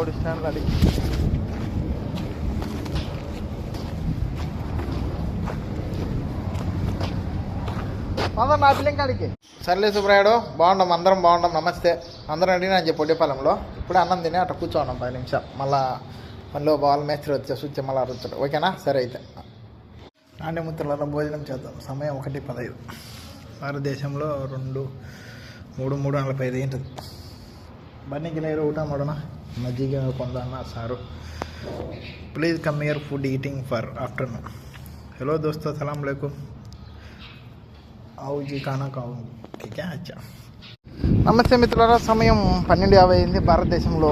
3 స్టాండ్లు అడిగి అందరం నా పిల్లం కాడికి. సర్లే సుబ్రాయుడు, బాగుంటాం, అందరం బాగుంటాం. నమస్తే. అందరం అడిగినా అని చెప్పి పొట్టిపాలెంలో ఇప్పుడే అన్నం తిని అట్లా కూర్చోన్నాం 10 నిమిషాలు. మళ్ళీ పనిలో బాల్ మేస్త్రి వచ్చే చూస్తే మళ్ళీ అరుస్తాడు. ఓకేనా? సరే అయితే నాణ్యముత్రులలో భోజనం చేద్దాం. సమయం 1:15. భారతదేశంలో 3:45 ఏంటది. బన్నీకి లేరు ఊట మడన మజ్జిగ కొందన్న sir. Please come here food eating for afternoon. Hello దోస్తో, సలాం లేకుం. ఆవు జీ ఖానా కావు క్యా అచ్చా. నమస్తే మిత్రులారా, సమయం 12:50 అయింది. భారతదేశంలో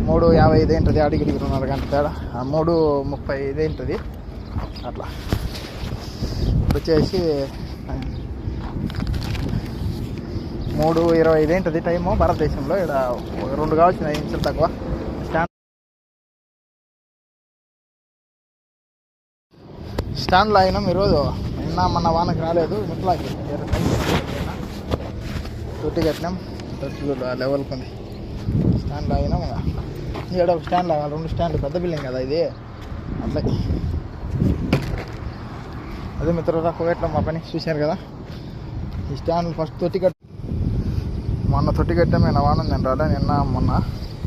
3:55 ఏంటది, అడిగిడికి 2:30 గంట తేడా. 3:35 ఏంటది అట్లా. ఇప్పుడు వచ్చేసి 3:25 ఏంటది టైము భారతదేశంలో. ఇక్కడ 2 కావచ్చు, 5 నిమిషాలు తక్కువ. స్టాండ్లో అయినాం ఈరోజు. నిన్న మన వానకి రాలేదు. ముట్లాకి తొట్టి కట్టినాం. తొట్టిలో లెవెల్కి ఉంది. స్టాండ్లో అయినాం. ఇక్కడ ఒక స్టాండ్ లాగా, 2 స్టాండ్లు, పెద్ద బిల్డింగ్ కదా ఇది. అట్లా అదే మిత్రులు కువైట్లో మా పని చూశారు కదా. ఈ స్టాండ్ ఫస్ట్ మొన్న తొట్టి కట్టాం. నిన్న వాన నేను రాలే. నిన్న మొన్న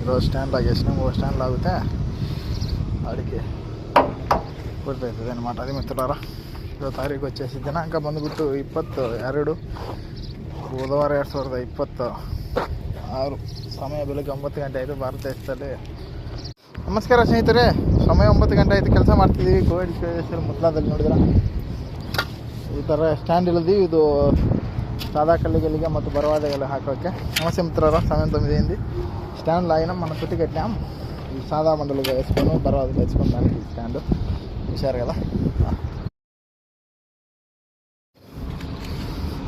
ఈరోజు స్టాండ్ లాగేసినాం. ఓ స్టాండ్ లాగితే వాడికి పూర్తవుతుంది అనమాట. అది మిత్రులారా, 2వ తారీఖు వచ్చేసి ದಿನಾಂಕ ಬಂದುಬಿಟ್ಟು 22 ಬುಧವಾರ 2026. ಸಮಯ ಬೆಳಗ್ಗೆ 9 ಗಂಟೆ ಆಯಿತು ಭಾರತದೇಶದಲ್ಲಿ. ನಮಸ್ಕಾರ ಸ್ನೇಹಿತರೆ, ಸಮಯ 9 ಗಂಟೆ ಆಯಿತು. ಕೆಲಸ ಮಾಡ್ತಿದ್ದೀವಿ ಕೋವಿಡ್ ಸ್ಪೇಸಲ್ಲಿ ಮುತ್ಲಾದಲ್ಲಿ. ನೋಡಿದ್ರ ಈ ಥರ ಸ್ಟ್ಯಾಂಡ್ ಇಳಿದ್ವಿ. ಇದು సాదా కల్లిగలిగా ಮತ್ತು బరవాదగలు ಹಾಕೋಕ್ಕೆ. నమస్తే మిత్రులారా, సమయం 9 అయింది. స్టాండ్ లాగినా మన చుట్టి కట్టినాం. ఈ సాదా మండలుగా వేసుకొని బరవాదలు వేసుకొని దానికి స్టాండ్ చూశారు కదా.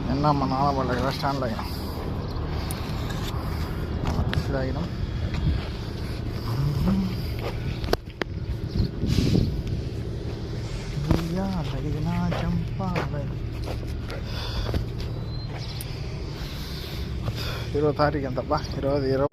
నిన్న మా నాన్న వాళ్ళ దగ్గర స్టాండ్ లాగినాం. ఇరవై తారీఖు ఎంతబ్బా, 20